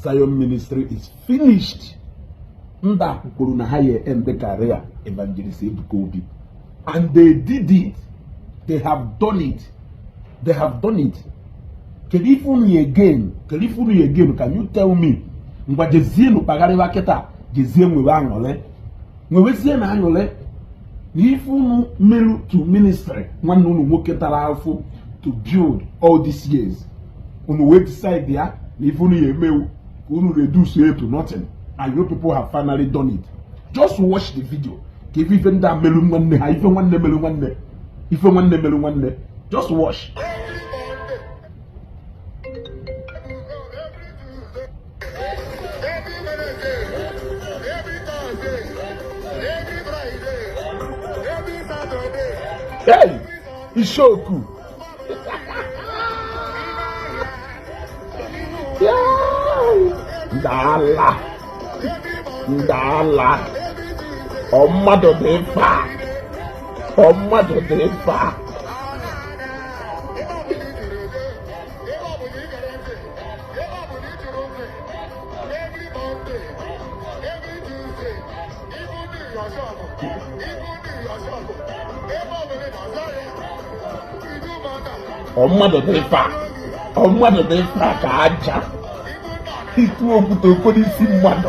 Zion ministry is finished. Nda kwuru na ha ye end the career Evangelist Ebuka Obi. And they did it. They have done it. They have done it. Can you again? Can you tell me? Ngwa jezie no pagare waketa jezie mwe angole. Mwe zie na angole. Ifunu melu to ministry. One no woketara alfu to build all these years. Unu we decide there. Ifunu ye mewu. Unu reduce it to nothing. And you people have finally done it. Just watch the video. If even that melu one ha even one melu one. If one melu one. Just watch. Hey, Ishoku. Ndala. Ọmọdé dị fa. Ọmọdé dị fa ka aja. Itu okwute okporo isi mmadụ.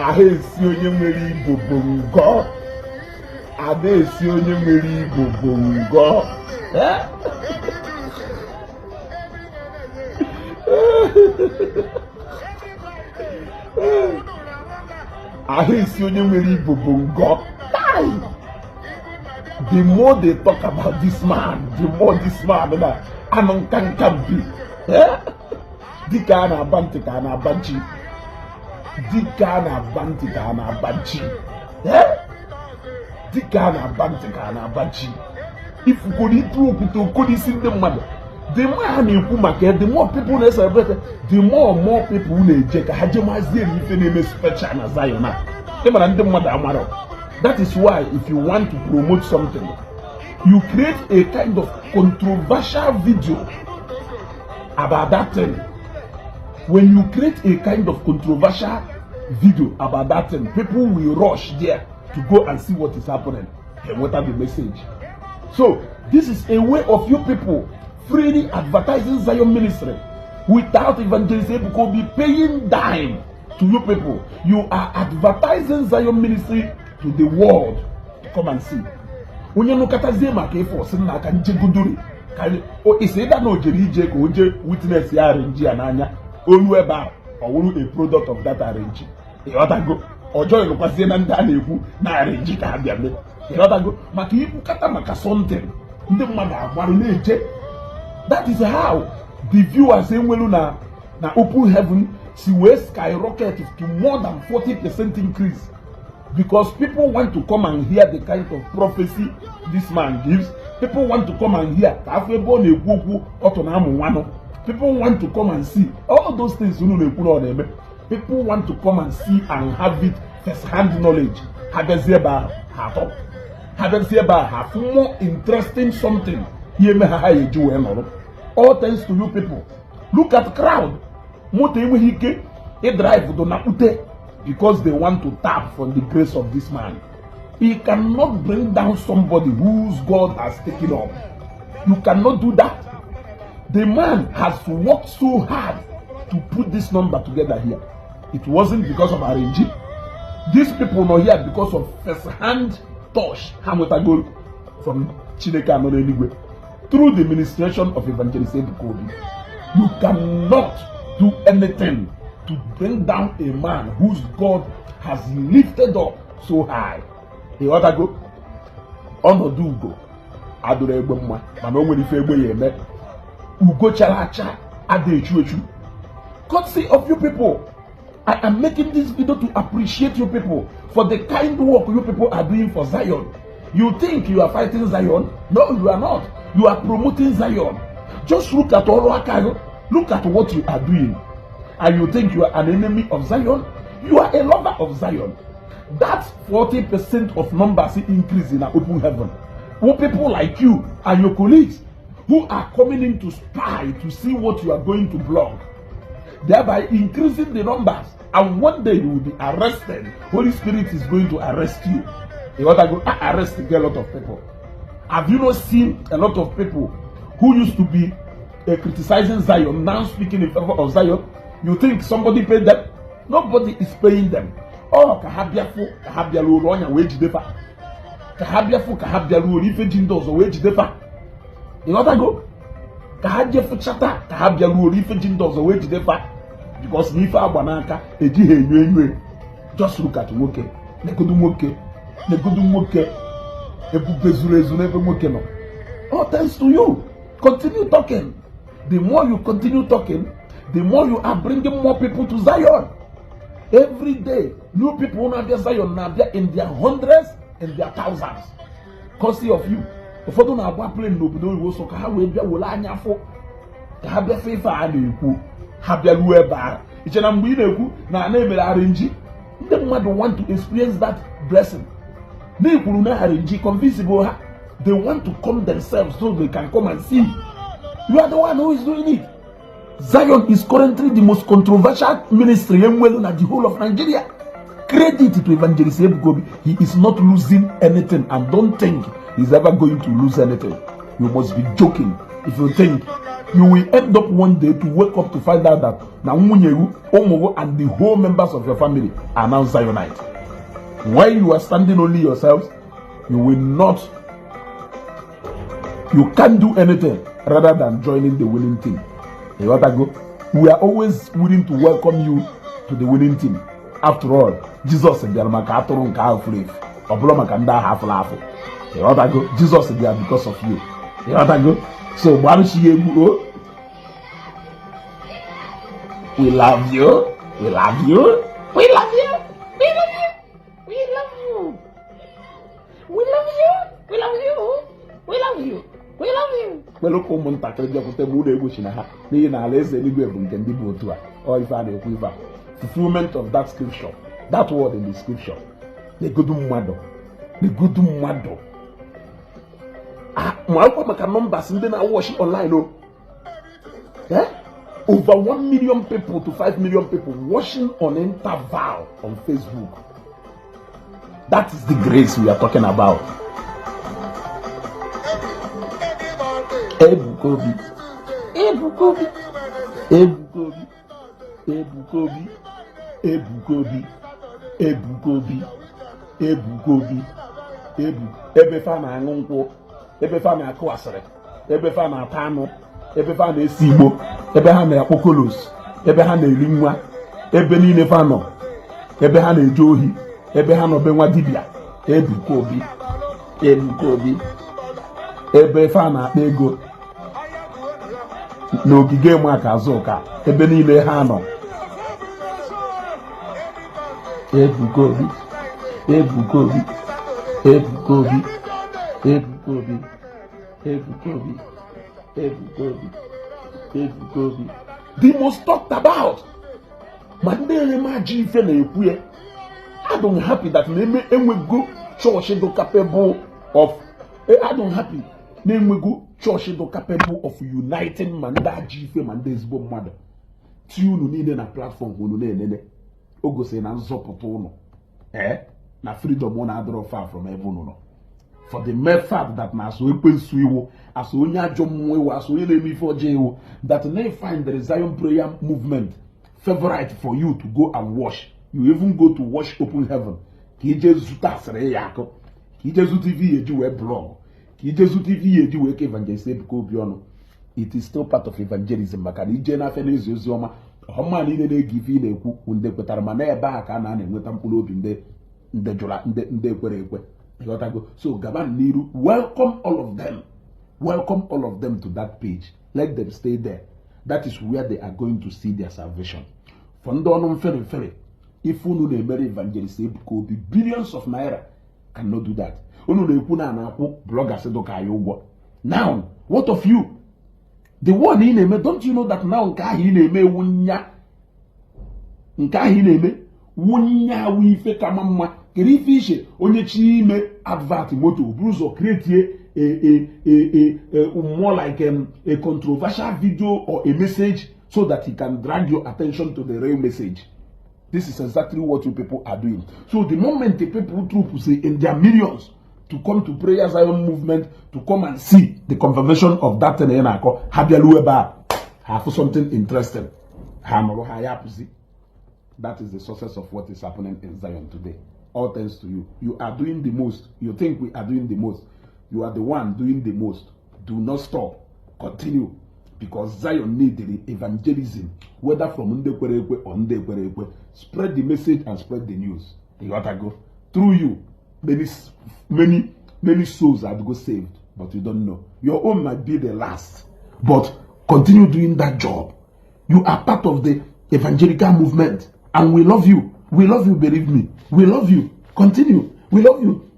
Ahesi onye nwere Igbo bongo. Adesi onye nwere Igbo bongo. Ahesi onye nwere Igbo bongo. The more they talk about this man, the more this man can be. Dika na banti ka na banchi. Dika na banti ka na banchi. Dika na banti ka na banchi. If you could eat through to could see the mother, the man in Kumake, the more people they celebrate, the more people they check. Hajemazi if you name special na Zion. That is why if you want to promote something, you create a kind of controversial video about that thing. When you create a kind of controversial video about that thing, people will rush there to go and see what is happening and what are the message. So this is a way of you people freely advertising Zion ministry without Evangelist Ebuka Obi paying dime to you people. You are advertising Zion ministry to the world to come and see. Onye no katazie maka ifo sin na kan jeguduri kan o iseda no jeri ije ko onje witness ya arrange ananya onu eba owuru a product of that arrange. E otago ojo ilukwase na nda na ekwu na arrange ka bia me. E otago maka ibu kata maka something ndị mmadụ agbaru na eje. That is how the viewers enwelu na open heaven see we skyrocket to more than 40% increase. Because people want to come and hear the kind of prophecy this man gives. People want to come and hear. People want to come and see. All those things. People want to come and see and have it first-hand knowledge. Have more interesting something. All thanks to you people. Look at the crowd. Because they want to tap from the grace of this man. He cannot bring down somebody whose God has taken up. You cannot do that. The man has worked so hard to put this number together here. It wasn't because of RNG. These people are here because of first-hand touch from Chineke anyway. Through the ministration of Evangelist Ebuka Obi. You cannot do anything to bring down a man whose God has lifted up so high. He ought to go on or do go. Adore Ebema, and only if Ebe Ugo Chalacha, Ade Chuchu. Courtesy of you people, I am making this video to appreciate you people for the kind work you people are doing for Zion. You think you are fighting Zion? No, you are not. You are promoting Zion. Just look at all Akayo. Look at what you are doing. And you think you are an enemy of Zion? You are a lover of Zion. That 40% of numbers increase in an open heaven. Who people like you and your colleagues who are coming in to spy to see what you are going to blog, thereby increasing the numbers. And one day you will be arrested. Holy Spirit is going to arrest you. You want to go arrest a lot of people. Have you not seen a lot of people who used to be criticizing Zion now speaking in favor of Zion? You think somebody paid them? Nobody is paying them. Oh, kahabiafu, kahabialu, ronya wage defa. Kahabiafu, kahabialu, ife jindos wage defa. You want to go? Kahabiafu chata, kahabialu, ife jindos wage defa. Because nifa abanaka, ejihe. Just look at woke. Negodu woke. Oh, thanks to you. Continue talking. The more you continue talking, the more you are bringing more people to Zion. Every day, new people now get Zion now in their hundreds and their thousands. Courtesy of you. If you don't have a plane, no, you so can we be a Wolanya for Habia Fifa and you Habia Lueba. It's an umbrella now name it RNG. They want to experience that blessing. They want to come themselves so they can come and see. You are the one who is doing it. Zion is currently the most controversial ministry in the whole of Nigeria. Credit to Evangelist Ebuka Obi. He is not losing anything, and don't think he's ever going to lose anything. You must be joking if you think you will end up one day to wake up to find out that Namunyeru, Omogo, and the whole members of your family are now Zionites. While you are standing only yourselves, you can't do anything rather than joining the winning team. You want to go? We are always willing to welcome you to the winning team. After all, Jesus said, "You want to go? Jesus is there because of you." You want to go? So, we love you. We love you. We love you. We love you. We love you. We love you. We love you. We love you. We love you. Well, come on, tackle the fulfillment of that scripture, that word in the scripture. The good mother. The good mother. Numbers and then I watch it online. Over 1 million people to 5 million people watching on interval on Facebook. That is the grace we are talking about. Ebuka Obi. Ebuka Obi. Ebuka Obi. Ebuka Obi. Ebuka Obi. Ebuka Obi. Ebuka Obi. Ebefa na anwụnkwụ. Ebefa na akụ asịrị. Ebefa na ata anụ. Ebefa na esi Igbo. Ebe ha na akpokolos. Ebe ha na eri nwa. Ebe niile fa nọ. Ebe ha na eje ohi. Ebe ha nọ be nwa dibịa. Ebuka Obi. Ebuka Obi. Ebe fa na akpa ego n'ogige maka azụka. Ebe niile ha nọ. Ebuka Obi. Ebuka Obi. Ebuka Obi. Ebuka Obi. Ebuka Obi. Ebuka Obi. Ebuka Obi. The most talked about. But they imagine if they I don't happy that we go church is capable of. I don't happy. Name we go church is capable of uniting Manda Jife Manda's bomb mother. Tune need a platform who ne Ogo say na zopotono. Na freedom one other far from heaven. For the mere fact that na so open swiwo, as onya jomwe, as we me for jail, that they find the Zion prayer movement favorite for you to go and wash. You even go to wash open heaven. Ki Jesu tasere yako. Ki Jesu TV ejiwe blog. Ki Jesu TV ejiwe ke Evangelist Ebuka Obi ono. It is still part of evangelism. Maka ni je na fe n'ezi ozioma. Homa ni ne give na ekwu unde kwetara ma na ebe aka na enweta mkpụrụ obi nde jula nde kwere ekwe. So Gaban Niru, welcome all of them. Welcome all of them to that page. Let them stay there. That is where they are going to see their salvation. Fondonon ferry. If you know the very Evangelist Ebuka Obi, billions of naira cannot do that. Now, what of you? The one in don't you know that now wunya wi fe kama mma keri fishe onye chi ime advert moto bruzo create more like a controversial video or a message so that he can drag your attention to the real message. This is exactly what you people are doing. So the moment the people troop say in their millions to come to Prayer Zion movement to come and see the confirmation of that thing, have something interesting. That is the source of what is happening in Zion today. All thanks to you. You are doing the most. You think we are doing the most. You are the one doing the most. Do not stop. Continue. Because Zion needs the evangelism, whether from Ndekwerekwe or Ndekwerekwe. Spread the message and spread the news. You got to go. Through you, many souls have to go saved, but you don't know. Your own might be the last, but continue doing that job. You are part of the evangelical movement, and we love you. We love you, believe me. We love you. Continue. We love you.